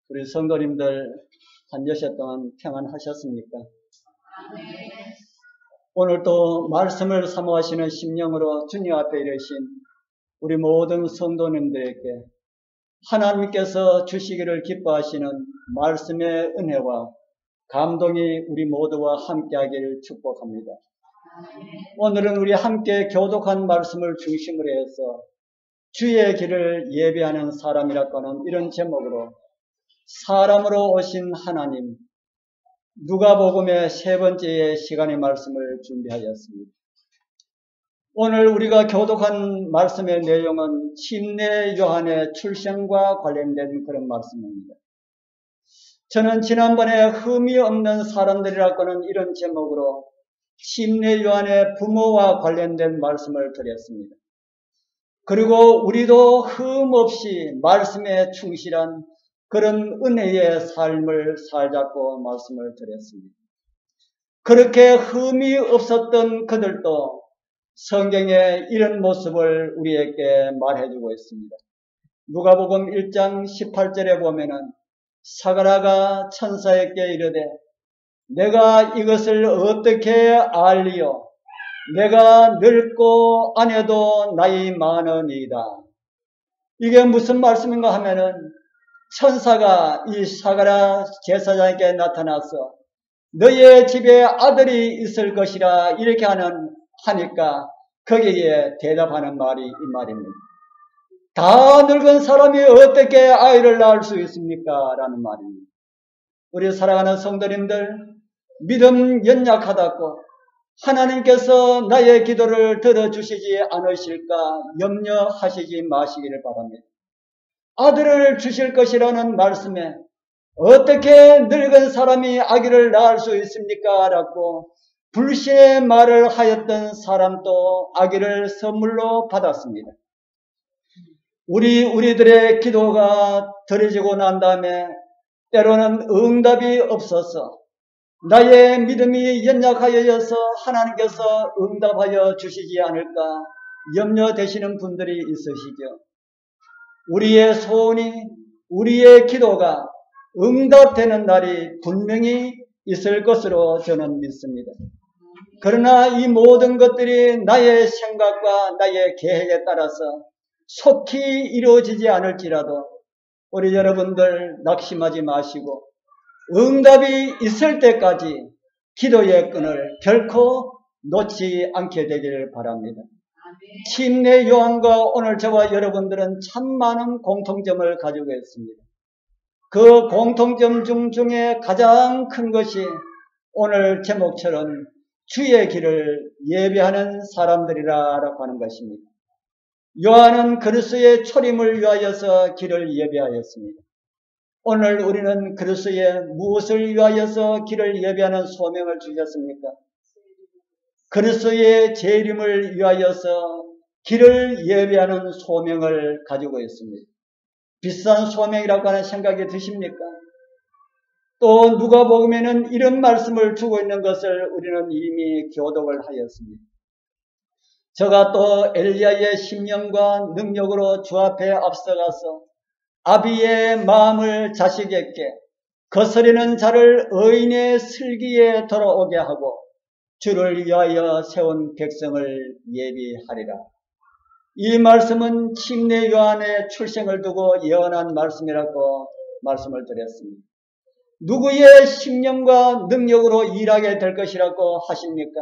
우리 성도님들 한 여섯 동안 평안하셨습니까? 오늘 또 말씀을 사모하시는 심령으로 주님 앞에 이르신 우리 모든 성도님들에게 하나님께서 주시기를 기뻐하시는 말씀의 은혜와 감동이 우리 모두와 함께하기를 축복합니다. 오늘은 우리 함께 교독한 말씀을 중심으로 해서 주의 길을 예배하는 사람이라고 하는 이런 제목으로 사람으로 오신 하나님, 누가복음의 세 번째 시간의 말씀을 준비하였습니다. 오늘 우리가 교독한 말씀의 내용은 침례 요한의 출생과 관련된 그런 말씀입니다. 저는 지난번에 흠이 없는 사람들이라고 하는 이런 제목으로 침례 요한의 부모와 관련된 말씀을 드렸습니다. 그리고 우리도 흠 없이 말씀에 충실한 그런 은혜의 삶을 살자고 말씀을 드렸습니다. 그렇게 흠이 없었던 그들도 성경에 이런 모습을 우리에게 말해주고 있습니다. 누가복음 1장 18절에 보면은 사가랴가 천사에게 이르되 내가 이것을 어떻게 알리요? 내가 늙고 아내도 나이 많으니이다. 이게 무슨 말씀인가 하면은 천사가 이 사가랴 제사장에게 나타나서 너의 집에 아들이 있을 것이라 이렇게 하니까 거기에 대답하는 말이 이 말입니다. 다 늙은 사람이 어떻게 아이를 낳을 수 있습니까? 라는 말입니다. 우리 사랑하는 성도님들, 믿음 연약하다고 하나님께서 나의 기도를 들어주시지 않으실까 염려하시지 마시기를 바랍니다. 아들을 주실 것이라는 말씀에 어떻게 늙은 사람이 아기를 낳을 수 있습니까? 라고 불신의 말을 하였던 사람도 아기를 선물로 받았습니다. 우리들의 기도가 드려지고 난 다음에 때로는 응답이 없어서 나의 믿음이 연약하여서 하나님께서 응답하여 주시지 않을까 염려되시는 분들이 있으시죠. 우리의 소원이, 우리의 기도가 응답되는 날이 분명히 있을 것으로 저는 믿습니다. 그러나 이 모든 것들이 나의 생각과 나의 계획에 따라서 속히 이루어지지 않을지라도 우리 여러분들 낙심하지 마시고 응답이 있을 때까지 기도의 끈을 결코 놓지 않게 되기를 바랍니다. 침례 요한과 오늘 저와 여러분들은 참 많은 공통점을 가지고 있습니다. 그 공통점 중에 가장 큰 것이 오늘 제목처럼 주의 길을 예배하는 사람들이라고 하는 것입니다. 요한은 그리스도의 초림을 위하여서 길을 예배하였습니다. 오늘 우리는 그리스도의 무엇을 위하여서 길을 예배하는 소명을 주셨습니까? 그리스도의 재림을 위하여서 길을 예배하는 소명을 가지고 있습니다. 비싼 소명이라고 하는 생각이 드십니까? 또 누가복음에는 이런 말씀을 주고 있는 것을 우리는 이미 교독을 하였습니다. 저가 또 엘리야의 심령과 능력으로 주 앞에 앞서가서 아비의 마음을 자식에게 거스르는 자를 의인의 슬기에 돌아오게 하고 주를 위하여 세운 백성을 예비하리라. 이 말씀은 침례 요한의 출생을 두고 예언한 말씀이라고 말씀을 드렸습니다. 누구의 심령과 능력으로 일하게 될 것이라고 하십니까?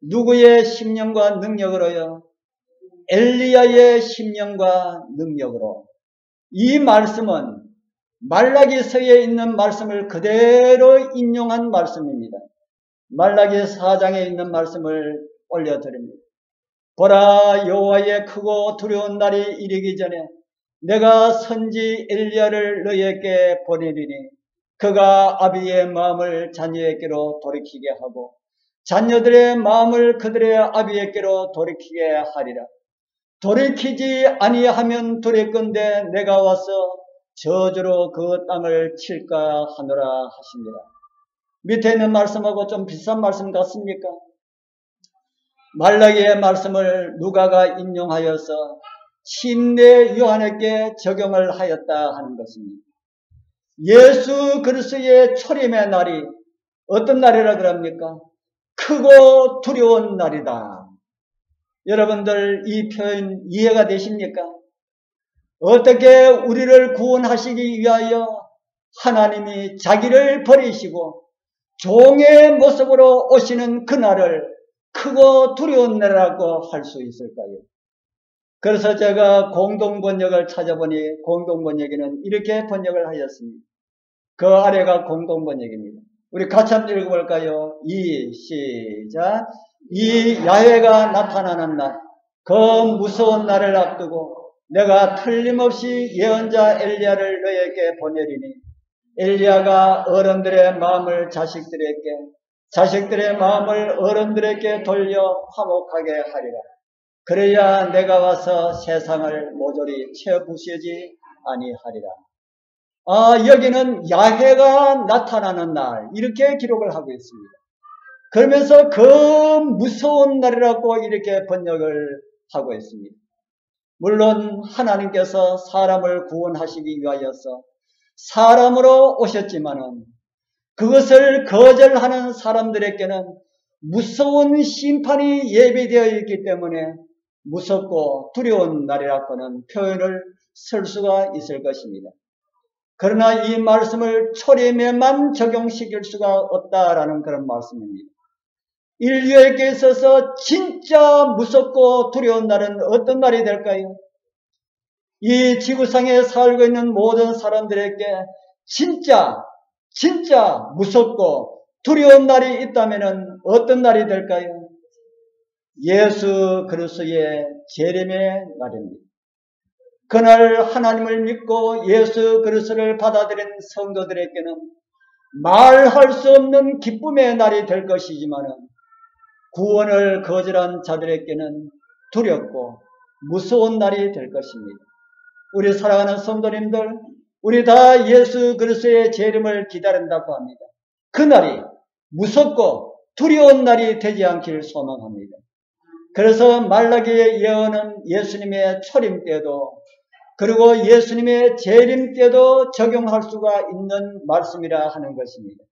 누구의 심령과 능력으로요? 엘리야의 심령과 능력으로. 이 말씀은 말라기서에 있는 말씀을 그대로 인용한 말씀입니다. 말라기 4장에 있는 말씀을 올려드립니다. 보라, 여호와의 크고 두려운 날이 이르기 전에 내가 선지 엘리야를 너희에게 보내리니 그가 아비의 마음을 자녀에게로 돌이키게 하고 자녀들의 마음을 그들의 아비에게로 돌이키게 하리라. 돌이키지 아니하면 두렵건대 내가 와서 저주로 그 땅을 칠까 하노라 하십니다. 밑에 있는 말씀하고 좀 비슷한 말씀 같습니까? 말라기의 말씀을 누가가 인용하여서 침례 요한에게 적용을 하였다 하는 것입니다. 예수 그리스도의 초림의 날이 어떤 날이라 그럽니까? 크고 두려운 날이다. 여러분들 이 표현 이해가 되십니까? 어떻게 우리를 구원하시기 위하여 하나님이 자기를 버리시고 종의 모습으로 오시는 그날을 크고 두려운 날이라고 할 수 있을까요? 그래서 제가 공동번역을 찾아보니 공동번역에는 이렇게 번역을 하였습니다. 그 아래가 공동번역입니다. 우리 같이 한번 읽어볼까요? 시작. 이 야훼가 나타나는 날, 그 무서운 날을 앞두고 내가 틀림없이 예언자 엘리야를 너에게 보내리니 엘리야가 어른들의 마음을 자식들에게, 자식들의 마음을 어른들에게 돌려 화목하게 하리라. 그래야 내가 와서 세상을 모조리 채부수지 아니하리라. 여기는 야훼가 나타나는 날 이렇게 기록을 하고 있습니다. 그러면서 그 무서운 날이라고 이렇게 번역을 하고 있습니다. 물론 하나님께서 사람을 구원하시기 위하여서 사람으로 오셨지만은 그것을 거절하는 사람들에게는 무서운 심판이 예비되어 있기 때문에 무섭고 두려운 날이라고는 표현을 쓸 수가 있을 것입니다. 그러나 이 말씀을 초림에만 적용시킬 수가 없다라는 그런 말씀입니다. 인류에게 있어서 진짜 무섭고 두려운 날은 어떤 날이 될까요? 이 지구상에 살고 있는 모든 사람들에게 진짜 무섭고 두려운 날이 있다면 어떤 날이 될까요? 예수 그리스도의 재림의 날입니다. 그날 하나님을 믿고 예수 그리스도를 받아들인 성도들에게는 말할 수 없는 기쁨의 날이 될 것이지만 구원을 거절한 자들에게는 두렵고 무서운 날이 될 것입니다. 우리 사랑하는 성도님들, 우리 다 예수 그리스도의 재림을 기다린다고 합니다. 그날이 무섭고 두려운 날이 되지 않기를 소망합니다. 그래서 말라기의 예언은 예수님의 초림 때도 그리고 예수님의 재림 때도 적용할 수가 있는 말씀이라 하는 것입니다.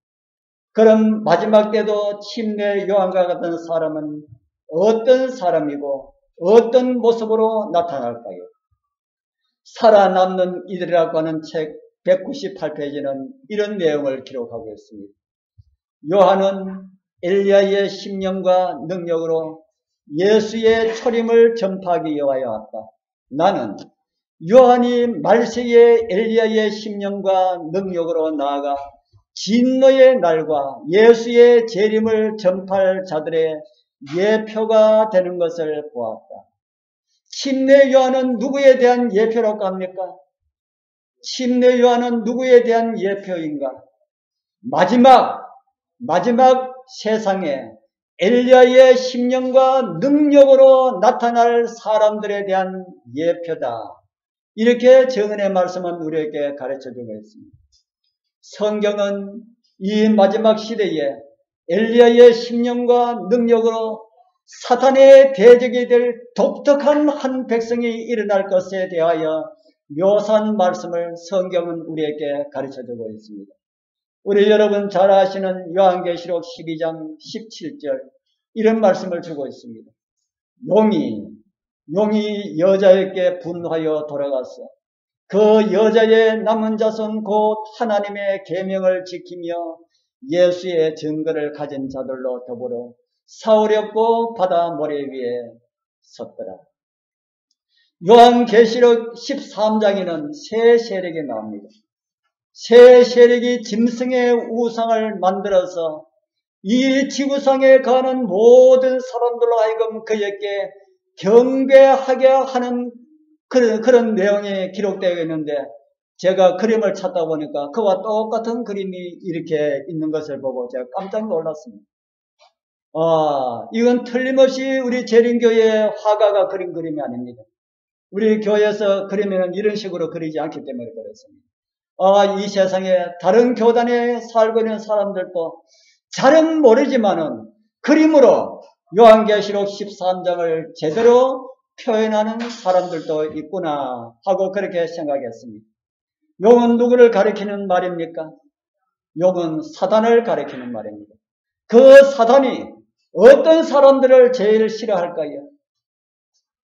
그럼 마지막 때도 침례 요한과 같은 사람은 어떤 사람이고 어떤 모습으로 나타날까요? 살아남는 이들이라고 하는 책 198페이지는 이런 내용을 기록하고 있습니다. 요한은 엘리야의 심령과 능력으로 예수의 초림을 전파하기 위하여 왔다. 나는 요한이 말세의 엘리야의 심령과 능력으로 나아가 진노의 날과 예수의 재림을 전파할 자들의 예표가 되는 것을 보았다. 침례 요한은 누구에 대한 예표라고 합니까? 침례 요한은 누구에 대한 예표인가? 마지막 세상에 엘리야의 심령과 능력으로 나타날 사람들에 대한 예표다. 이렇게 정은의 말씀은 우리에게 가르쳐주고 있습니다. 성경은 이 마지막 시대에 엘리야의 심령과 능력으로 사탄의 대적이 될 독특한 한 백성이 일어날 것에 대하여 묘사한 말씀을 성경은 우리에게 가르쳐주고 있습니다. 우리 여러분 잘 아시는 요한계시록 12장 17절 이런 말씀을 주고 있습니다. 용이 여자에게 분하여 돌아갔어. 그 여자의 남은 자손 곧 하나님의 계명을 지키며 예수의 증거를 가진 자들로 더불어 사오렵고 바다 모래 위에 섰더라. 요한계시록 13장에는 새 세력이 나옵니다. 새 세력이 짐승의 우상을 만들어서 이 지구상에 가는 모든 사람들로 하여금 그에게 경배하게 하는 그런 내용이 기록되어 있는데 제가 그림을 찾다 보니까 그와 똑같은 그림이 이렇게 있는 것을 보고 제가 깜짝 놀랐습니다. 이건 틀림없이 우리 재림교회의 화가가 그린 그림이 아닙니다. 우리 교회에서 그리면 이런 식으로 그리지 않기 때문에 그렇습니다. 이 세상에 다른 교단에 살고 있는 사람들도 잘은 모르지만은 그림으로 요한계시록 13장을 제대로 표현하는 사람들도 있구나 하고 그렇게 생각했습니다. 용은 누구를 가리키는 말입니까? 용은 사단을 가리키는 말입니다. 그 사단이 어떤 사람들을 제일 싫어할까요?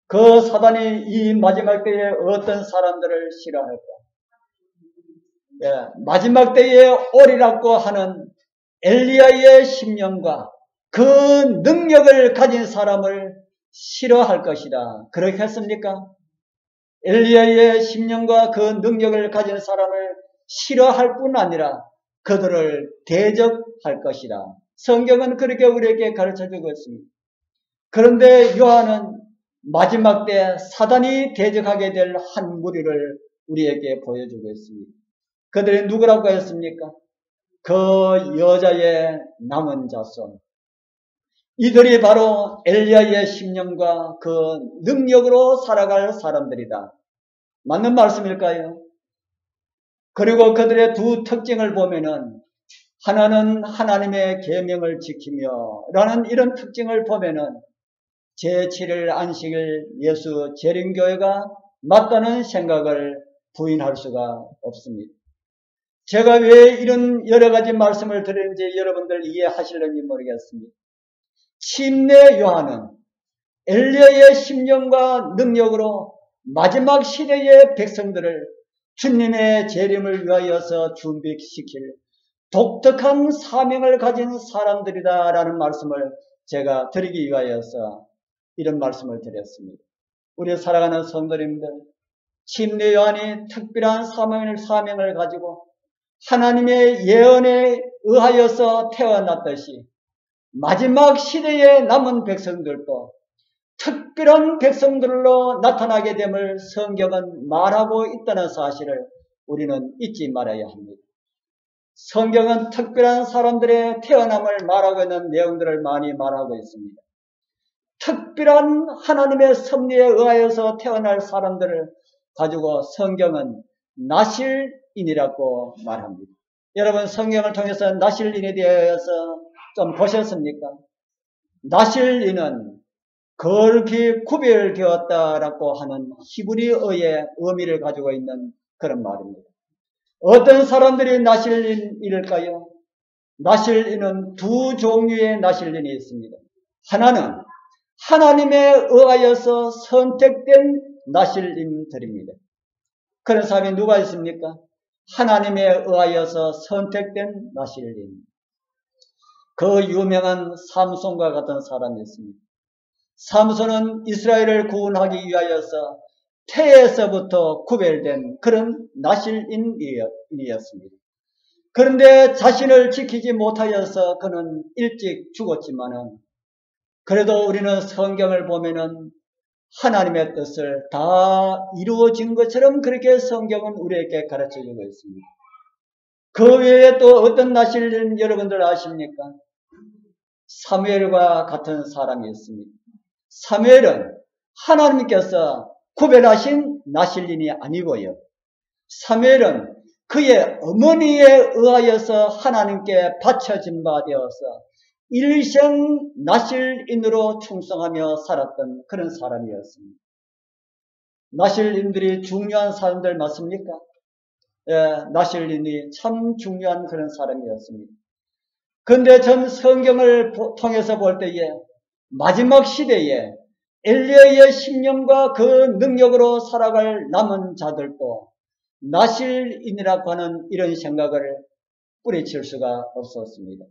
그 사단이 이 마지막 때에 어떤 사람들을 싫어할까? 예, 마지막 때에 오리라고 하는 엘리야의 심령과 그 능력을 가진 사람을 싫어할 것이다. 그렇게 했습니까? 엘리야의 심령과 그 능력을 가진 사람을 싫어할 뿐 아니라 그들을 대적할 것이다. 성경은 그렇게 우리에게 가르쳐주고 있습니다. 그런데 요한은 마지막 때 사단이 대적하게 될 한 무리를 우리에게 보여주고 있습니다. 그들이 누구라고 했습니까? 그 여자의 남은 자손. 이들이 바로 엘리야의 심령과 그 능력으로 살아갈 사람들이다. 맞는 말씀일까요? 그리고 그들의 두 특징을 보면은 하나는 하나님의 계명을 지키며 라는 이런 특징을 보면은 제7일 안식일 예수 재림교회가 맞다는 생각을 부인할 수가 없습니다. 제가 왜 이런 여러 가지 말씀을 드리는지 여러분들 이해하실는지 모르겠습니다. 침례 요한은 엘리야의 심령과 능력으로 마지막 시대의 백성들을 주님의 재림을 위하여서 준비시킬 독특한 사명을 가진 사람들이다라는 말씀을 제가 드리기 위하여서 이런 말씀을 드렸습니다. 우리 사랑하는 성도님들, 침례 요한이 특별한 사명을 가지고 하나님의 예언에 의하여서 태어났듯이 마지막 시대에 남은 백성들도 특별한 백성들로 나타나게 됨을 성경은 말하고 있다는 사실을 우리는 잊지 말아야 합니다. 성경은 특별한 사람들의 태어남을 말하고 있는 내용들을 많이 말하고 있습니다. 특별한 하나님의 섭리에 의하여서 태어날 사람들을 가지고 성경은 나실인이라고 말합니다. 여러분 성경을 통해서 나실인에 대해서 좀 보셨습니까? 나실인은 거룩히 구별되었다라고 하는 히브리어의 의미를 가지고 있는 그런 말입니다. 어떤 사람들이 나실인일까요? 나실인은 두 종류의 나실인이 있습니다. 하나는 하나님에 의하여서 선택된 나실인들입니다. 그런 사람이 누가 있습니까? 하나님에 의하여서 선택된 나실인. 그 유명한 삼손과 같은 사람이 있습니다. 삼손은 이스라엘을 구원하기 위하여서 태에서부터 구별된 그런 나실인이었습니다. 그런데 자신을 지키지 못하여서 그는 일찍 죽었지만은 그래도 우리는 성경을 보면은 하나님의 뜻을 다 이루어진 것처럼 그렇게 성경은 우리에게 가르쳐주고 있습니다. 그 외에 또 어떤 나실인 여러분들 아십니까? 사무엘과 같은 사람이 있습니다. 사무엘은 하나님께서 구별하신 나실인이 아니고요. 사무엘은 그의 어머니에 의하여서 하나님께 바쳐진 바 되어서 일생 나실인으로 충성하며 살았던 그런 사람이었습니다. 나실인들이 중요한 사람들 맞습니까? 예, 나실인이 참 중요한 그런 사람이었습니다. 그런데 전 성경을 통해서 볼 때에 마지막 시대에 엘리야의 심령과 그 능력으로 살아갈 남은 자들도 나실인이라고 하는 이런 생각을 뿌리칠 수가 없었습니다.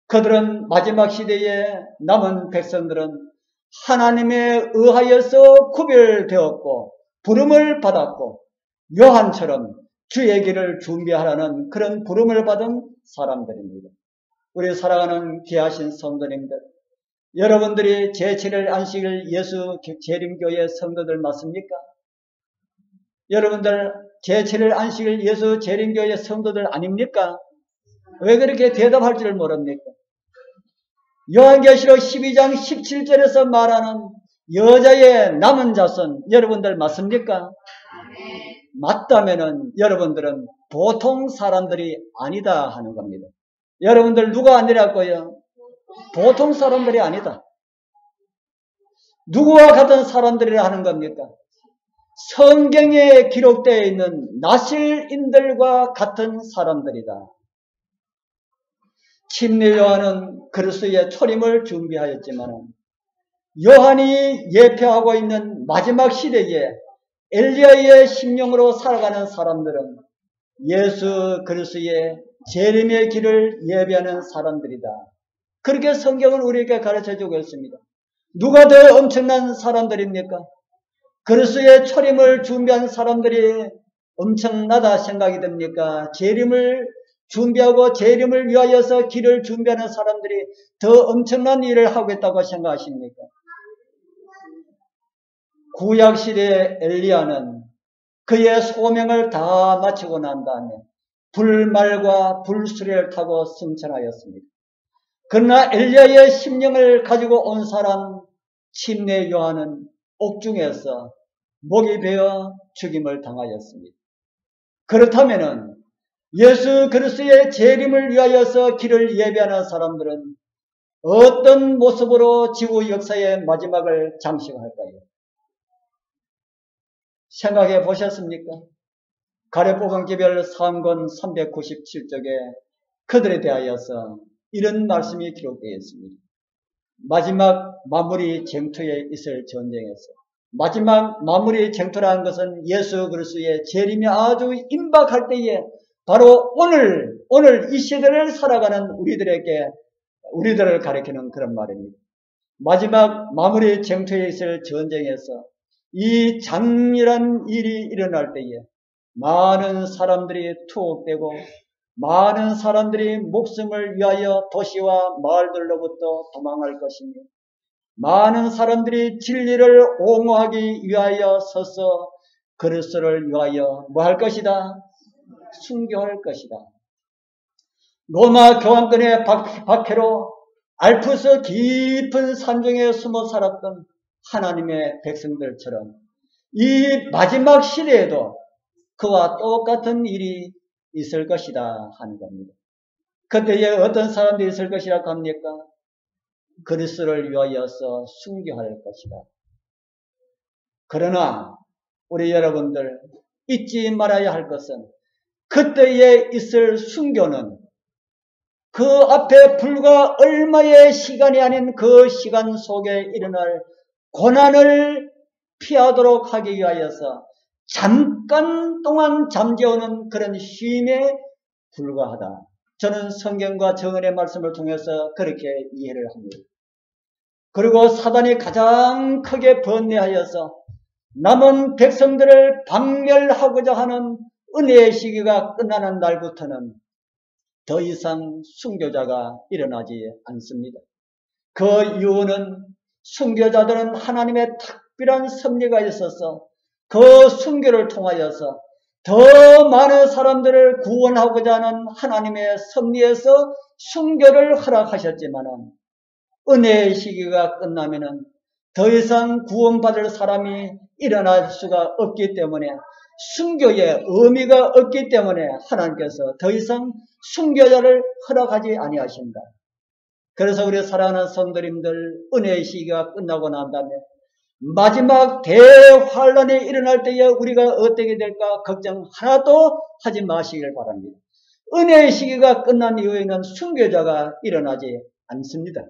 그들은 마지막 시대에 남은 백성들은 하나님에 의하여서 구별되었고 부름을 받았고 요한처럼 주의 길을 준비하라는 그런 부름을 받은 사람들입니다. 우리 사랑하는 귀하신 성도님들, 여러분들이 제7일 안식일 예수 재림교회 성도들 맞습니까? 여러분들 제7일 안식일 예수 재림교회 성도들 아닙니까? 왜 그렇게 대답할 줄 모릅니까? 요한계시록 12장 17절에서 말하는 여자의 남은 자손 여러분들 맞습니까? 맞다면은 여러분들은 보통 사람들이 아니다 하는 겁니다. 여러분들 누가 아니라고요? 보통 사람들이 아니다. 누구와 같은 사람들이라 하는 겁니까? 성경에 기록되어 있는 나실인들과 같은 사람들이다. 침례 요한은 그리스도의 초림을 준비하였지만 요한이 예표하고 있는 마지막 시대에 엘리야의 심령으로 살아가는 사람들은 예수 그리스도의 재림의 길을 예비하는 사람들이다. 그렇게 성경은 우리에게 가르쳐주고 있습니다. 누가 더 엄청난 사람들입니까? 그리스도의 초림을 준비한 사람들이 엄청나다 생각이 됩니까? 재림을 준비하고 재림을 위하여서 길을 준비하는 사람들이 더 엄청난 일을 하고 있다고 생각하십니까? 구약시대의 엘리야는 그의 소명을 다 마치고 난 다음에 불말과 불수레를 타고 승천하였습니다. 그러나 엘리야의 심령을 가지고 온 사람 침례 요한은 옥중에서 목이 베어 죽임을 당하였습니다. 그렇다면 예수 그리스도의 재림을 위하여서 길을 예비하는 사람들은 어떤 모습으로 지구 역사의 마지막을 장식할까요? 생각해 보셨습니까? 가래뽑은 기별 3권 397쪽에 그들에 대하여서 이런 말씀이 기록되어 있습니다. 마지막 마무리 쟁투에 있을 전쟁에서 마지막 마무리 쟁투라는 것은 예수 그리스도의 재림이 아주 임박할 때에 바로 오늘 이 시대를 살아가는 우리들을 가리키는 그런 말입니다. 마지막 마무리 쟁투에 있을 전쟁에서 이 장렬한 일이 일어날 때에 많은 사람들이 투옥되고 많은 사람들이 목숨을 위하여 도시와 마을들로부터 도망할 것이며 많은 사람들이 진리를 옹호하기 위하여 서서 그리스도를 위하여 뭐 할 것이다? 순교할 것이다. 로마 교황권의 박해로 알프스 깊은 산중에 숨어 살았던 하나님의 백성들처럼 이 마지막 시대에도 그와 똑같은 일이 있을 것이다 하는 겁니다. 그때에 어떤 사람들이 있을 것이라고 합니까? 그리스도를 위하여서 순교할 것이다. 그러나 우리 여러분들 잊지 말아야 할 것은 그때에 있을 순교는 그 앞에 불과 얼마의 시간이 아닌 그 시간 속에 일어날 고난을 피하도록 하기 위하여서 잠깐 동안 잠재우는 그런 쉼에 불과하다. 저는 성경과 정언의 말씀을 통해서 그렇게 이해를 합니다. 그리고 사단이 가장 크게 번뇌하여서 남은 백성들을 박멸하고자 하는 은혜의 시기가 끝나는 날부터는 더 이상 순교자가 일어나지 않습니다. 그 이유는 순교자들은 하나님의 특별한 섭리가 있어서 그 순교를 통하여서 더 많은 사람들을 구원하고자 하는 하나님의 섭리에서 순교를 허락하셨지만 은혜의 시기가 끝나면은 더 이상 구원받을 사람이 일어날 수가 없기 때문에 순교의 의미가 없기 때문에 하나님께서 더 이상 순교자를 허락하지 아니하신다. 그래서 우리 사랑하는 성도님들 은혜의 시기가 끝나고 난 다음에 마지막 대환란이 일어날 때에 우리가 어떻게 될까 걱정 하나도 하지 마시길 바랍니다. 은혜의 시기가 끝난 이후에는 순교자가 일어나지 않습니다.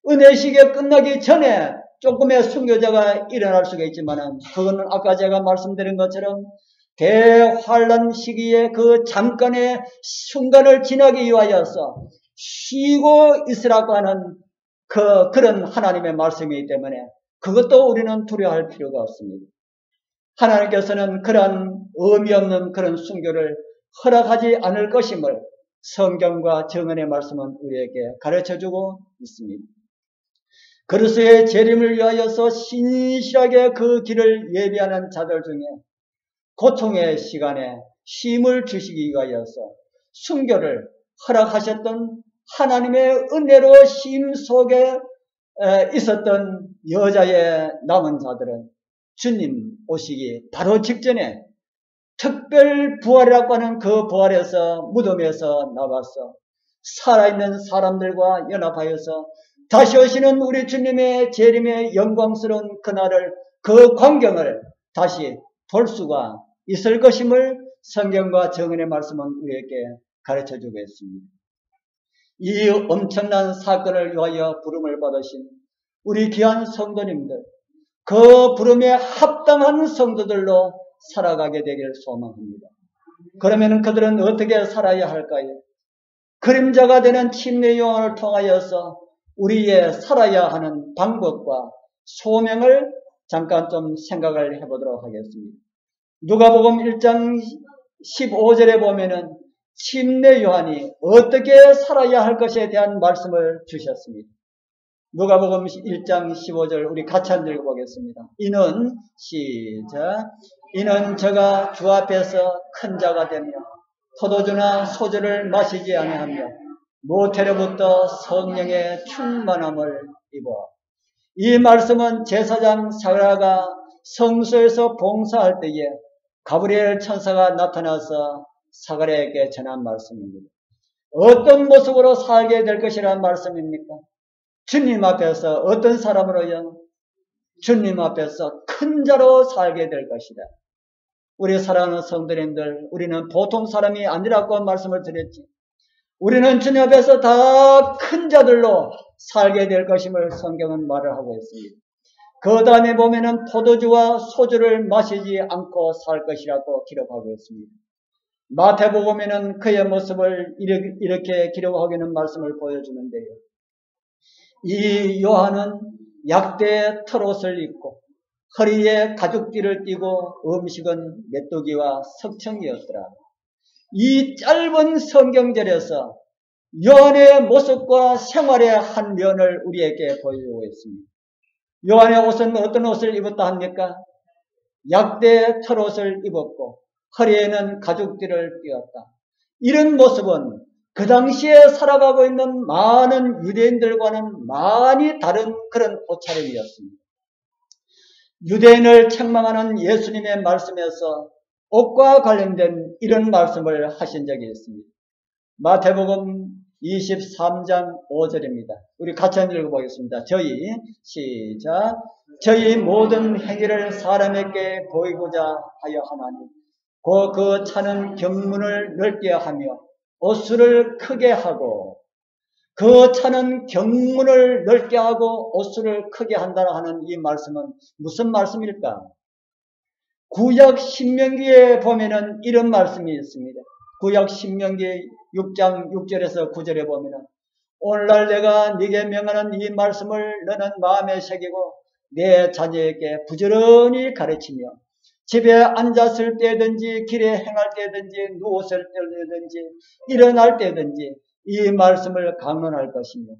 은혜의 시기가 끝나기 전에 조금의 순교자가 일어날 수가 있지만 그거는 아까 제가 말씀드린 것처럼 대환란 시기에 그 잠깐의 순간을 지나기 위하여서 쉬고 있으라고 하는 그런 하나님의 말씀이기 때문에 그것도 우리는 두려워할 필요가 없습니다. 하나님께서는 그런 의미 없는 그런 순교를 허락하지 않을 것임을 성경과 정언의 말씀은 우리에게 가르쳐주고 있습니다. 그리스도의 재림을 위하여서 신실하게 그 길을 예비하는 자들 중에 고통의 시간에 쉼을 주시기 위하여서 순교를 허락하셨던 하나님의 은혜로 쉼 속에 있었던 여자의 남은 자들은 주님 오시기 바로 직전에 특별 부활이라고 하는 그 부활에서 무덤에서 나와서 살아있는 사람들과 연합하여서 다시 오시는 우리 주님의 재림의 영광스러운 그날을, 그 광경을 다시 볼 수가 있을 것임을 성경과 정언의 말씀은 우리에게 가르쳐주고 있습니다. 이 엄청난 사건을 위하여 부름을 받으신 우리 귀한 성도님들, 그 부름에 합당한 성도들로 살아가게 되기를 소망합니다. 그러면 그들은 어떻게 살아야 할까요? 그림자가 되는 침례 요한을 통하여서 우리의 살아야 하는 방법과 소명을 잠깐 좀 생각을 해보도록 하겠습니다. 누가복음 1장 15절에 보면은 침례 요한이 어떻게 살아야 할 것에 대한 말씀을 주셨습니다. 누가복음 1장 15절 우리 같이 한번 읽어보겠습니다. 이는 시작. 이는 저가 주 앞에서 큰 자가 되며 포도주나 소주를 마시지 아니하며 모태로부터 성령의 충만함을 입어. 이 말씀은 제사장 사가랴가 성소에서 봉사할 때에 가브리엘 천사가 나타나서 사가랴에게 전한 말씀입니다. 어떤 모습으로 살게 될 것이라는 말씀입니까? 주님 앞에서 어떤 사람으로요? 주님 앞에서 큰 자로 살게 될 것이다. 우리 사랑하는 성도님들, 우리는 보통 사람이 아니라고 말씀을 드렸지. 우리는 주님 앞에서 다 큰 자들로 살게 될 것임을 성경은 말을 하고 있습니다. 그 다음에 보면은 포도주와 소주를 마시지 않고 살 것이라고 기록하고 있습니다. 마태복음에는 그의 모습을 이렇게 기록하고 있는 말씀을 보여주는데요. 이 요한은 약대 털옷을 입고 허리에 가죽띠를 띠고 음식은 메뚜기와 석청이었더라. 이 짧은 성경절에서 요한의 모습과 생활의 한 면을 우리에게 보여주고 있습니다. 요한의 옷은 어떤 옷을 입었다 합니까? 약대 털옷을 입었고 허리에는 가죽띠를 띄었다. 이런 모습은 그 당시에 살아가고 있는 많은 유대인들과는 많이 다른 그런 옷차림이었습니다. 유대인을 책망하는 예수님의 말씀에서 옷과 관련된 이런 말씀을 하신 적이 있습니다. 마태복음 23장 5절입니다. 우리 같이 한번 읽어보겠습니다. 시작. 저희 모든 행위를 사람에게 보이고자 하여 하나니 곧 그 차는 경문을 넓게 하며 옷수를 크게 하고, 그 차는 경문을 넓게 하고 옷수를 크게 한다고 하는 이 말씀은 무슨 말씀일까? 구약 신명기에 보면은 이런 말씀이 있습니다. 구약 신명기 6장 6절에서 9절에 보면은 오늘날 내가 네게 명하는 이 말씀을 너는 마음에 새기고 내 자녀에게 부지런히 가르치며 집에 앉았을 때든지 길에 행할 때든지 누웠을 때든지 일어날 때든지 이 말씀을 강론할 것이며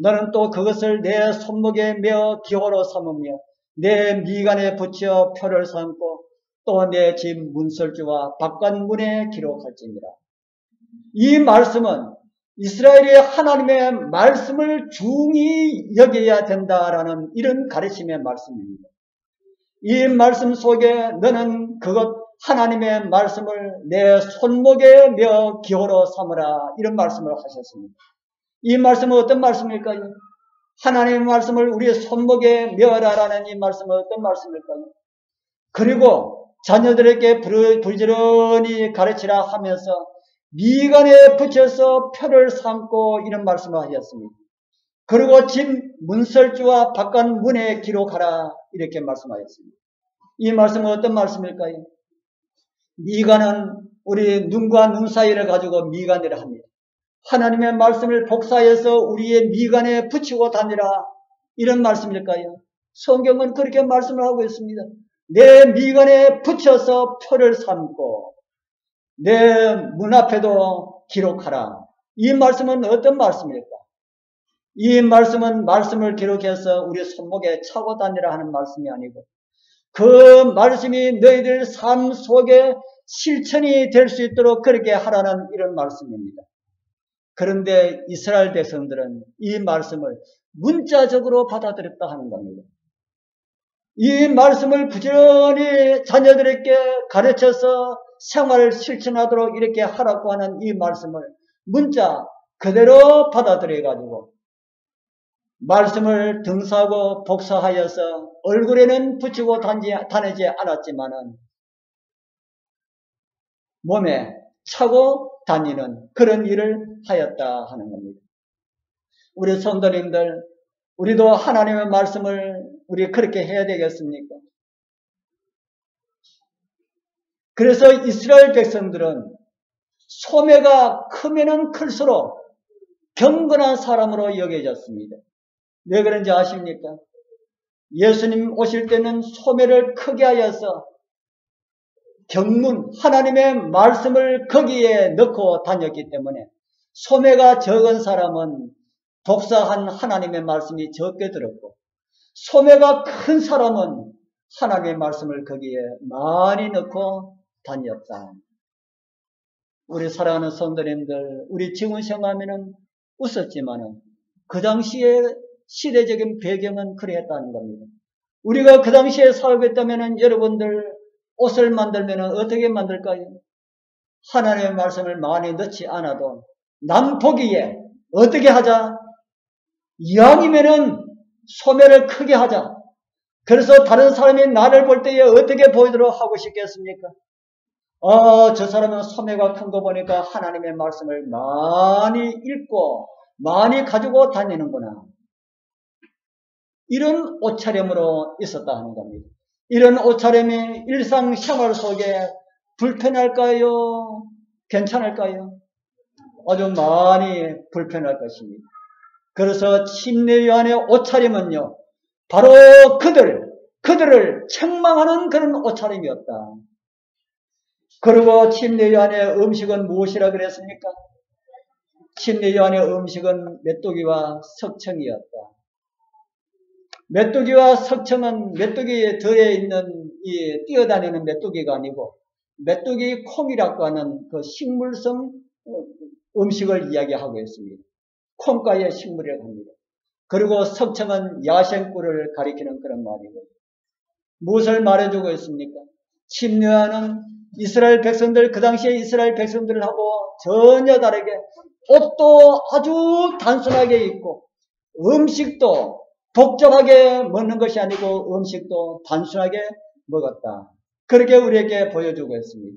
너는 또 그것을 내 손목에 메어 기호로 삼으며 내 미간에 붙여 표를 삼고 또 내 집 문설주와 바깥문에 기록할지니라. 이 말씀은 이스라엘이 하나님의 말씀을 중히 여겨야 된다라는 이런 가르침의 말씀입니다. 이 말씀 속에 너는 그것 하나님의 말씀을 내 손목에 메어 기호로 삼으라 이런 말씀을 하셨습니다. 이 말씀은 어떤 말씀일까요? 하나님의 말씀을 우리의 손목에 메어라라는 이 말씀은 어떤 말씀일까요? 그리고 자녀들에게 부지런히 가르치라 하면서 미간에 붙여서 표를 삼고 이런 말씀을 하셨습니다. 그리고 집 문설주와 바깥 문에 기록하라 이렇게 말씀하셨습니다. 이 말씀은 어떤 말씀일까요? 미간은 우리 눈과 눈 사이를 가지고 미간이라 합니다. 하나님의 말씀을 복사해서 우리의 미간에 붙이고 다니라 이런 말씀일까요? 성경은 그렇게 말씀을 하고 있습니다. 내 미간에 붙여서 표를 삼고 내 문 앞에도 기록하라. 이 말씀은 어떤 말씀일까? 이 말씀은 말씀을 기록해서 우리 손목에 차고 다니라 하는 말씀이 아니고 그 말씀이 너희들 삶 속에 실천이 될 수 있도록 그렇게 하라는 이런 말씀입니다. 그런데 이스라엘 백성들은 이 말씀을 문자적으로 받아들였다 하는 겁니다. 이 말씀을 부지런히 자녀들에게 가르쳐서 생활을 실천하도록 이렇게 하라고 하는 이 말씀을 문자 그대로 받아들여가지고 말씀을 등사하고 복사하여서 얼굴에는 붙이고 다니지 않았지만은 몸에 차고 다니는 그런 일을 하였다 하는 겁니다. 우리 성도님들, 우리도 하나님의 말씀을 우리 그렇게 해야 되겠습니까? 그래서 이스라엘 백성들은 소매가 크면은 클수록 경건한 사람으로 여겨졌습니다. 왜 그런지 아십니까? 예수님 오실 때는 소매를 크게 하여서 경문, 하나님의 말씀을 거기에 넣고 다녔기 때문에 소매가 적은 사람은 독사한 하나님의 말씀이 적게 들었고, 소매가 큰 사람은 하나님의 말씀을 거기에 많이 넣고 다녔다. 우리 사랑하는 성도님들, 우리 지금 생각하면은 웃었지만은 그 당시에 시대적인 배경은 그랬다는 겁니다. 우리가 그 당시에 살고 있다면은 여러분들 옷을 만들면은 어떻게 만들까요? 하나님의 말씀을 많이 넣지 않아도 남 보기에 어떻게 하자? 이왕이면은 소매를 크게 하자. 그래서 다른 사람이 나를 볼 때에 어떻게 보이도록 하고 싶겠습니까? 저 사람은 소매가 큰 거 보니까 하나님의 말씀을 많이 읽고 많이 가지고 다니는구나. 이런 옷차림으로 있었다 하는 겁니다. 이런 옷차림이 일상생활 속에 불편할까요? 괜찮을까요? 아주 많이 불편할 것입니다. 그래서 침례 요한의 옷차림은요, 바로 그들을 책망하는 그런 옷차림이었다. 그리고 침례 요한의 음식은 무엇이라 그랬습니까? 침례 요한의 음식은 메뚜기와 석청이었다. 메뚜기와 석청은 메뚜기에 들어 있는 이 뛰어다니는 메뚜기가 아니고 메뚜기 콩이라고 하는 그 식물성 음식을 이야기하고 있습니다. 콩가의 식물이라고 합니다. 그리고 석청은 야생꿀을 가리키는 그런 말이고, 무엇을 말해주고 있습니까? 침례 요한은 이스라엘 백성들, 그 당시에 이스라엘 백성들하고 전혀 다르게 옷도 아주 단순하게 입고 음식도 복잡하게 먹는 것이 아니고 음식도 단순하게 먹었다. 그렇게 우리에게 보여주고 있습니다.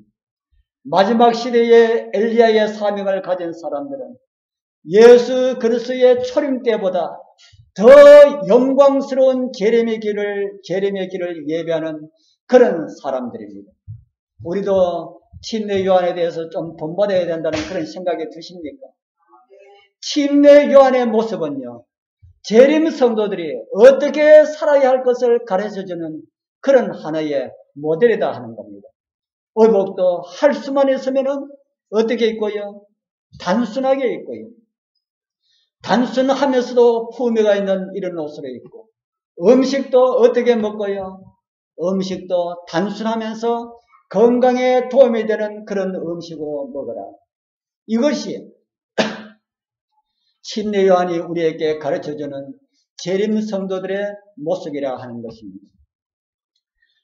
마지막 시대에 엘리야의 사명을 가진 사람들은 예수 그리스도의 초림 때보다 더 영광스러운 재림의 길을 예배하는 그런 사람들입니다. 우리도 침례 요한에 대해서 좀 본받아야 된다는 그런 생각이 드십니까? 침례 요한의 모습은요, 재림 성도들이 어떻게 살아야 할 것을 가르쳐주는 그런 하나의 모델이다 하는 겁니다. 의복도 할 수만 있으면은 어떻게 입고요? 단순하게 입고요. 단순하면서도 품위가 있는 이런 옷을 입고, 음식도 어떻게 먹고요? 음식도 단순하면서 건강에 도움이 되는 그런 음식으로 먹어라. 이것이 침례 요한이 우리에게 가르쳐주는 재림 성도들의 모습이라 하는 것입니다.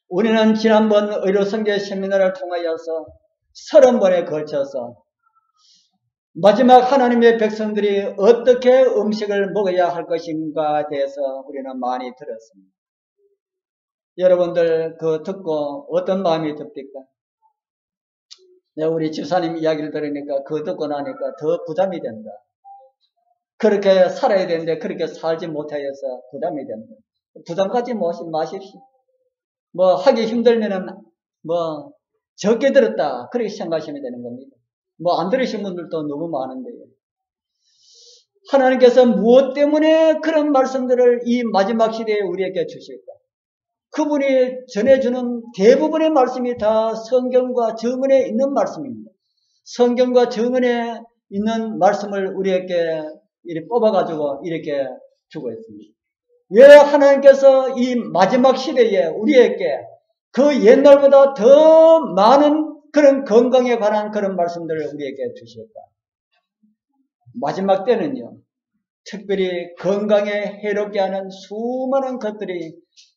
우리는 지난번 의료성계 세미나를 통하여서 30번에 걸쳐서 마지막 하나님의 백성들이 어떻게 음식을 먹어야 할 것인가에 대해서 우리는 많이 들었습니다. 여러분들 그거 듣고 어떤 마음이 듭니까? 우리 집사님 이야기를 들으니까 그거 듣고 나니까 더 부담이 된다. 그렇게 살아야 되는데 그렇게 살지 못하여서 부담이 된다. 부담 갖지 마십시오. 뭐 하기 힘들면은 뭐 적게 들었다 그렇게 생각하시면 되는 겁니다. 뭐 안 들으신 분들도 너무 많은데요. 하나님께서 무엇 때문에 그런 말씀들을 이 마지막 시대에 우리에게 주실까? 그분이 전해주는 대부분의 말씀이 다 성경과 정언에 있는 말씀입니다. 성경과 정언에 있는 말씀을 우리에게 이렇게 뽑아가지고 이렇게 주고 있습니다. 왜 하나님께서 이 마지막 시대에 우리에게 그 옛날보다 더 많은 그런 건강에 관한 그런 말씀들을 우리에게 주실까? 마지막 때는요, 특별히 건강에 해롭게 하는 수많은 것들이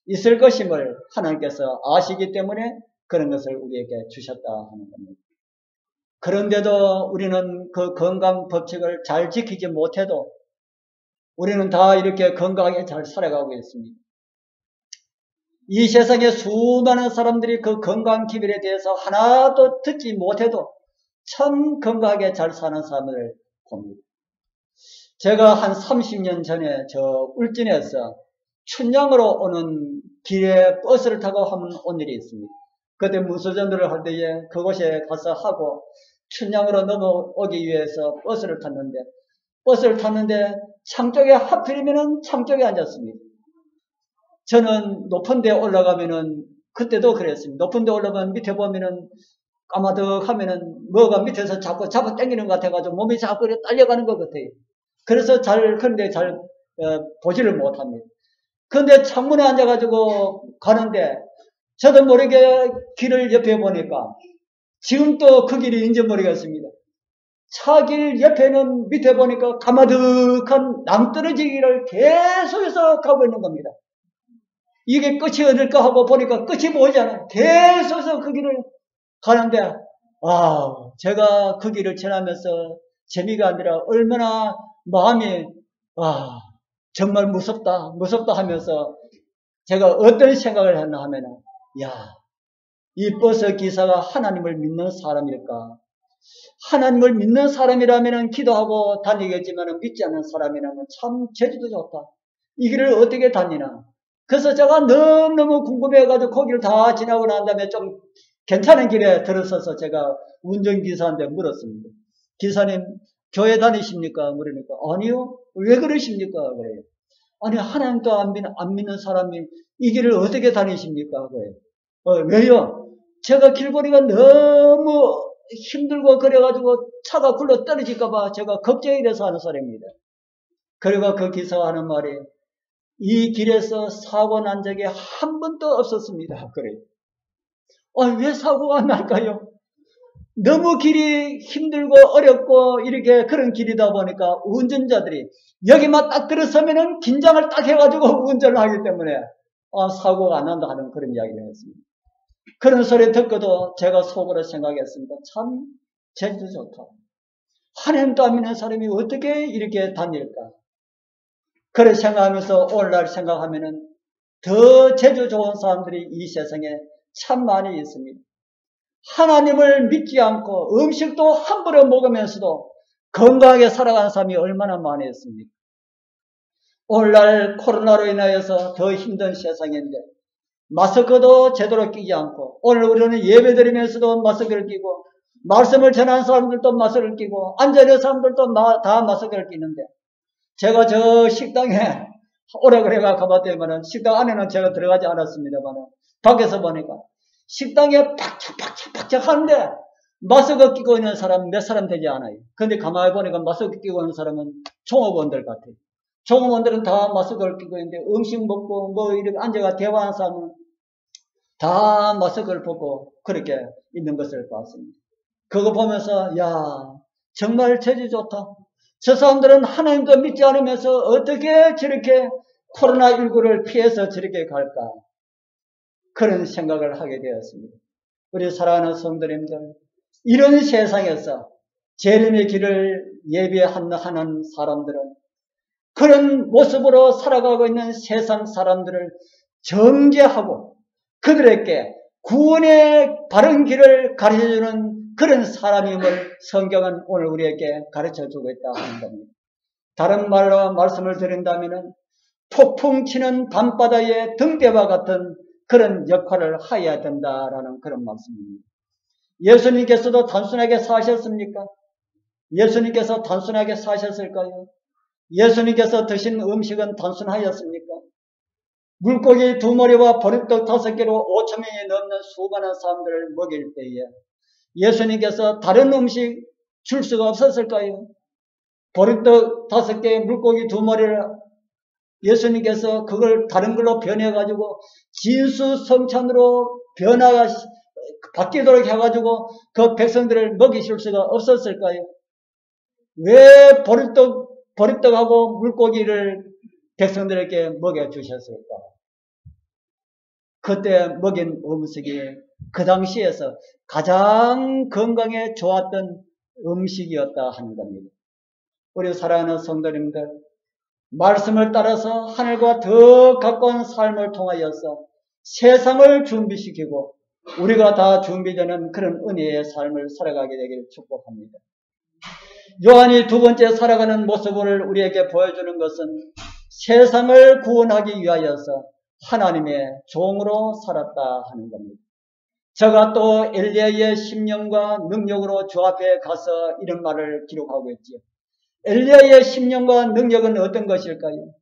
있을 것임을 하나님께서 아시기 때문에 그런 것을 우리에게 주셨다 하는 겁니다. 그런데도 우리는 그 건강 법칙을 잘 지키지 못해도 우리는 다 이렇게 건강하게 잘 살아가고 있습니다. 이 세상에 수많은 사람들이 그 건강 기별에 대해서 하나도 듣지 못해도 참 건강하게 잘 사는 사람을 봅니다. 제가 한 30년 전에 저 울진에서 춘향으로 오는 길에 버스를 타고 온 일이 있습니다. 그때 무소전도를 할 때에 그곳에 가서 하고 춘향으로 넘어오기 위해서 버스를 탔는데 창 쪽에 하필이면은 창 쪽에 앉았습니다. 저는 높은 데 올라가면은 그때도 그랬습니다. 높은 데 올라가면 밑에 보면은 까마득하면은 뭐가 밑에서 자꾸 잡아 당기는 것 같아가지고 몸이 자꾸 딸려가는 것 같아요. 그래서 그런데 잘 보지를 못합니다. 그런데 창문에 앉아가지고 가는데 저도 모르게 길을 옆에 보니까 지금 또 그 길이 인지 모르겠습니다. 차 길 옆에는 밑에 보니까 가마득한 남떨어지기를 계속해서 가고 있는 겁니다. 이게 끝이 어딜까 하고 보니까 끝이 보이잖아요. 계속해서 그 길을 가는데 제가 그 길을 지나면서 재미가 아니라 얼마나 마음이 정말 무섭다 하면서 제가 어떤 생각을 했나 하면은 이 버스 기사가 하나님을 믿는 사람일까? 하나님을 믿는 사람이라면 기도하고 다니겠지만 믿지 않는 사람이라면 참 제주도 좋다. 이 길을 어떻게 다니나? 그래서 제가 너무너무 궁금해가지고 거기를 다 지나고 난 다음에 좀 괜찮은 길에 들어서서 제가 운전기사한테 물었습니다. 기사님, 교회 다니십니까? 물으니까, 아니요. 왜 그러십니까? 그래요. 아니, 하나님도 안 믿는 사람이 이 길을 어떻게 다니십니까? 그래요. 왜요? 제가 길거리가 너무 힘들고 그래가지고 차가 굴러 떨어질까봐 제가 걱정이 돼서 하는 사람입니다. 그리고 그 기사가 하는 말이, 이 길에서 사고 난 적이 한 번도 없었습니다. 그래요. 왜 사고가 날까요? 너무 길이 힘들고 어렵고 이렇게 그런 길이다 보니까 운전자들이 여기만 딱 들어서면은 긴장을 딱 해가지고 운전을 하기 때문에 사고가 안 난다 하는 그런 이야기를 했습니다. 그런 소리 듣고도 제가 속으로 생각했습니다. 참 제주 좋다. 하나님도 안 믿는 사람이 어떻게 이렇게 다닐까? 그래 생각하면서 오늘날 생각하면은 더 제주 좋은 사람들이 이 세상에 참 많이 있습니다. 하나님을 믿지 않고 음식도 함부로 먹으면서도 건강하게 살아가는 사람이 얼마나 많이 있습니까? 오늘날 코로나로 인하여서 더 힘든 세상인데 마스크도 제대로 끼지 않고 오늘 우리는 예배 드리면서도 마스크를 끼고 말씀을 전하는 사람들도 마스크를 끼고 앉아있는 사람들도 다 마스크를 끼는데 제가 저 식당에 오래 그래가 가봤더니만은 식당 안에는 제가 들어가지 않았습니다만은 밖에서 보니까 식당에 팍착 하는데 마스크 끼고 있는 사람 몇 사람 되지 않아요. 근데 가만히 보니까 마스크 끼고 있는 사람은 종업원들 같아요. 종업원들은 다 마스크를 끼고 있는데 음식 먹고 뭐 이렇게 앉아가 대화하는 사람은 다 마스크를 벗고 그렇게 있는 것을 봤습니다. 그거 보면서 정말 제주 좋다. 저 사람들은 하나님도 믿지 않으면서 어떻게 저렇게 코로나19를 피해서 저렇게 갈까? 그런 생각을 하게 되었습니다. 우리 사랑하는 성도님들, 이런 세상에서 재림의 길을 예비하는 사람들은 그런 모습으로 살아가고 있는 세상 사람들을 정죄하고 그들에게 구원의 바른 길을 가르쳐주는 그런 사람임을 성경은 오늘 우리에게 가르쳐주고 있다 하는 겁니다. 다른 말로 말씀을 드린다면 폭풍 치는 밤바다의 등대와 같은 그런 역할을 하여야 된다라는 그런 말씀입니다. 예수님께서도 단순하게 사셨습니까? 예수님께서 단순하게 사셨을까요? 예수님께서 드신 음식은 단순하였습니까? 물고기 2마리와 보리떡 5개로 5,000명이 넘는 수많은 사람들을 먹일 때에 예수님께서 다른 음식 줄 수가 없었을까요? 보리떡 5개, 물고기 2마리를 예수님께서 그걸 다른 걸로 변해가지고 진수성찬으로 바뀌도록 해가지고 그 백성들을 먹이실 수가 없었을까요? 왜 보리떡하고 물고기를 백성들에게 먹여주셨을까? 그때 먹인 음식이 그 당시에서 가장 건강에 좋았던 음식이었다 하는 겁니다. 우리 사랑하는 성도님들, 말씀을 따라서 하늘과 더 가까운 삶을 통하여서 세상을 준비시키고 우리가 다 준비되는 그런 은혜의 삶을 살아가게 되기를 축복합니다. 요한이 두 번째 살아가는 모습을 우리에게 보여주는 것은 세상을 구원하기 위하여서 하나님의 종으로 살았다 하는 겁니다. 저가 또 엘리야의 심령과 능력으로 주 앞에 가서 이런 말을 기록하고 있지요. 엘리야의 심령과 능력은 어떤 것일까요?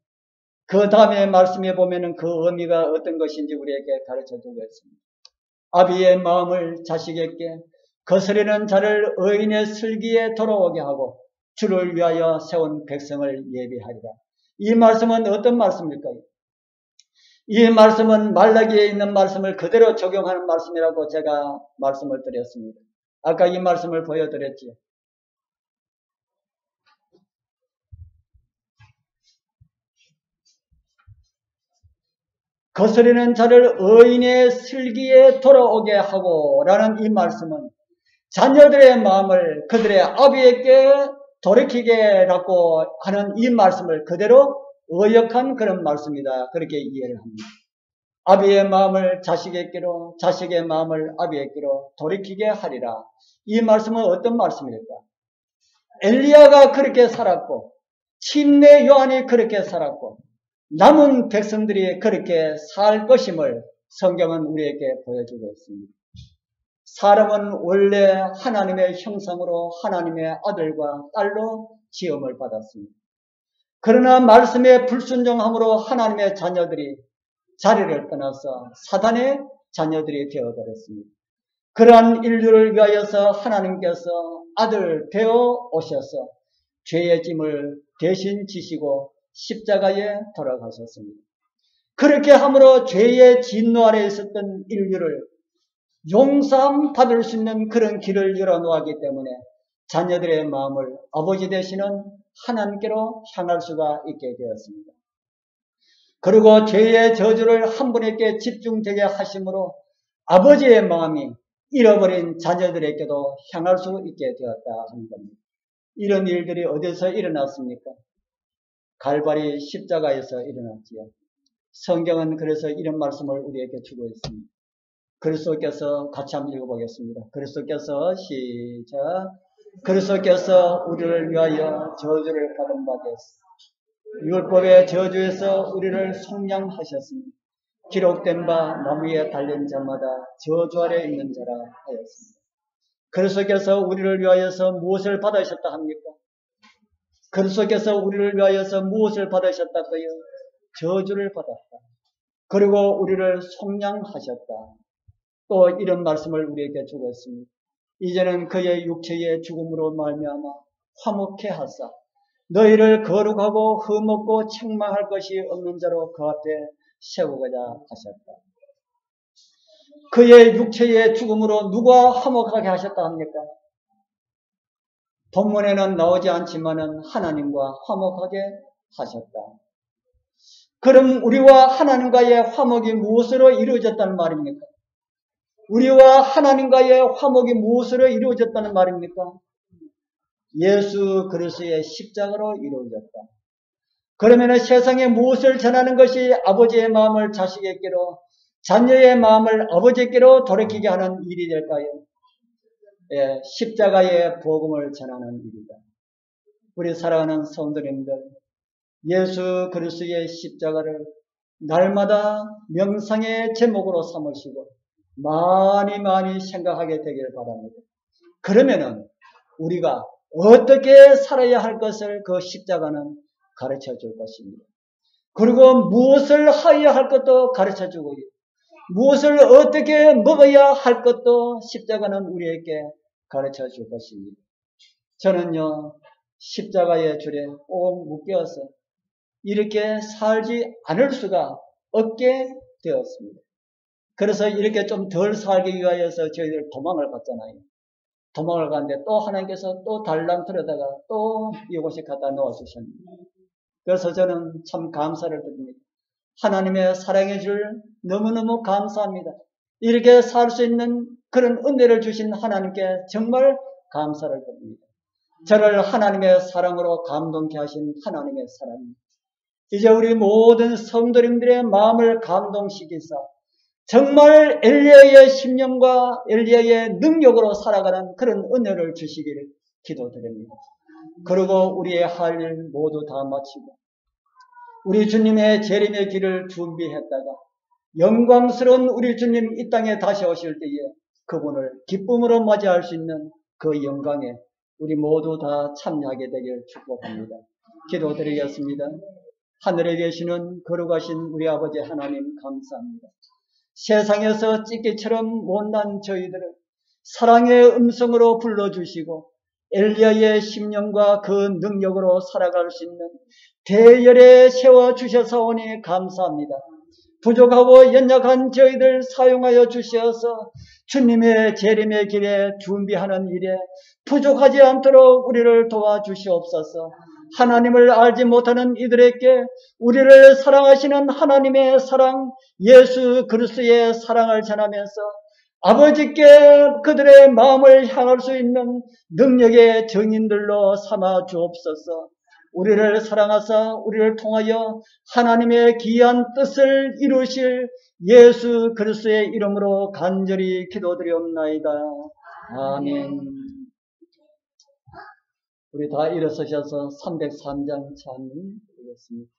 그 다음에 말씀해 보면은 그 의미가 어떤 것인지 우리에게 가르쳐주고 있습니다. 아비의 마음을 자식에게 거스르는 자를 의인의 슬기에 돌아오게 하고 주를 위하여 세운 백성을 예비하리라. 이 말씀은 어떤 말씀일까요? 이 말씀은 말라기에 있는 말씀을 그대로 적용하는 말씀이라고 제가 말씀을 드렸습니다. 아까 이 말씀을 보여드렸지요. 거스르는 자를 의인의 슬기에 돌아오게 하고 라는 이 말씀은 자녀들의 마음을 그들의 아비에게 돌이키게라고 하는 이 말씀을 그대로 의역한 그런 말씀이다. 그렇게 이해를 합니다. 아비의 마음을 자식에게로, 자식의 마음을 아비에게로 돌이키게 하리라. 이 말씀은 어떤 말씀일까? 엘리야가 그렇게 살았고 침례 요한이 그렇게 살았고 남은 백성들이 그렇게 살 것임을 성경은 우리에게 보여주고 있습니다. 사람은 원래 하나님의 형상으로 하나님의 아들과 딸로 지음을 받았습니다. 그러나 말씀에 불순종함으로 하나님의 자녀들이 자리를 떠나서 사단의 자녀들이 되어버렸습니다. 그러한 인류를 위하여서 하나님께서 아들 되어 오셔서 죄의 짐을 대신 지시고 십자가에 돌아가셨습니다. 그렇게 함으로 죄의 진노 아래 있었던 인류를 용서함 받을 수 있는 그런 길을 열어놓았기 때문에 자녀들의 마음을 아버지 되시는 하나님께로 향할 수가 있게 되었습니다. 그리고 죄의 저주를 한 분에게 집중되게 하심으로 아버지의 마음이 잃어버린 자녀들에게도 향할 수 있게 되었다 하는 겁니다. 이런 일들이 어디서 일어났습니까? 갈바리 십자가에서 일어났지요. 성경은 그래서 이런 말씀을 우리에게 주고 있습니다. 그리스도께서 같이 한번 읽어보겠습니다. 그리스도께서 시작. 그리스도께서 우리를 위하여 저주를 받은 바 되었습니다. 율법의 저주에서 우리를 속량하셨습니다. 기록된 바 나무에 달린 자마다 저주 아래 있는 자라 하였습니다. 그리스도께서 우리를 위하여서 무엇을 받으셨다 합니까? 그리스도께서 우리를 위하여서 무엇을 받으셨다고요? 저주를 받았다. 그리고 우리를 속량하셨다. 또 이런 말씀을 우리에게 주고 있습니다. 이제는 그의 육체의 죽음으로 말미암아 화목케 하사 너희를 거룩하고 흠없고 책망할 것이 없는 자로 그 앞에 세우고자 하셨다. 그의 육체의 죽음으로 누가 화목하게 하셨다 합니까? 본문에는 나오지 않지만은 하나님과 화목하게 하셨다. 그럼 우리와 하나님과의 화목이 무엇으로 이루어졌다는 말입니까? 우리와 하나님과의 화목이 무엇으로 이루어졌다는 말입니까? 예수 그리스도의 십자가로 이루어졌다. 그러면 세상에 무엇을 전하는 것이 아버지의 마음을 자식에게로, 자녀의 마음을 아버지에게로 돌이키게 하는 일이 될까요? 예, 십자가의 복음을 전하는 일이다. 우리 사랑하는 성도님들, 예수 그리스도의 십자가를 날마다 명상의 제목으로 삼으시고 많이 생각하게 되길 바랍니다. 그러면은 우리가 어떻게 살아야 할 것을 그 십자가는 가르쳐 줄 것입니다. 그리고 무엇을 하여야 할 것도 가르쳐 주고 무엇을 어떻게 먹어야 할 것도 십자가는 우리에게 가르쳐 줄 것입니다. 저는요, 십자가의 줄에 꼭 묶여서 이렇게 살지 않을 수가 없게 되었습니다. 그래서 이렇게 좀 덜 살기 위하여서 저희들 도망을 갔잖아요. 도망을 갔는데 또 하나님께서 또 달랑틀어다가 또 이곳에 갖다 놓아주셨습니다. 그래서 저는 참 감사를 드립니다. 하나님의 사랑의 줄 너무너무 감사합니다. 이렇게 살 수 있는 그런 은혜를 주신 하나님께 정말 감사를 드립니다. 저를 하나님의 사랑으로 감동케 하신 하나님의 사랑입니다. 이제 우리 모든 성도님들의 마음을 감동시키사 정말 엘리야의 심령과 엘리야의 능력으로 살아가는 그런 은혜를 주시기를 기도드립니다. 그리고 우리의 할 일 모두 다 마치고 우리 주님의 재림의 길을 준비했다가 영광스러운 우리 주님 이 땅에 다시 오실 때에 그분을 기쁨으로 맞이할 수 있는 그 영광에 우리 모두 다 참여하게 되길 축복합니다. 기도드리겠습니다. 하늘에 계시는 거룩하신 우리 아버지 하나님 감사합니다. 세상에서 찌개처럼 못난 저희들을 사랑의 음성으로 불러주시고 엘리야의 심령과 그 능력으로 살아갈 수 있는 대열에 세워주셔서오니 감사합니다. 부족하고 연약한 저희들 사용하여 주셔서 주님의 재림의 길에 준비하는 일에 부족하지 않도록 우리를 도와주시옵소서. 하나님을 알지 못하는 이들에게 우리를 사랑하시는 하나님의 사랑, 예수 그리스도의 사랑을 전하면서 아버지께 그들의 마음을 향할 수 있는 능력의 증인들로 삼아 주옵소서. 우리를 사랑하사 우리를 통하여 하나님의 귀한 뜻을 이루실 예수 그리스도의 이름으로 간절히 기도드리옵나이다. 아멘. 우리 다 일어서셔서 303장 찬미 드리겠습니다.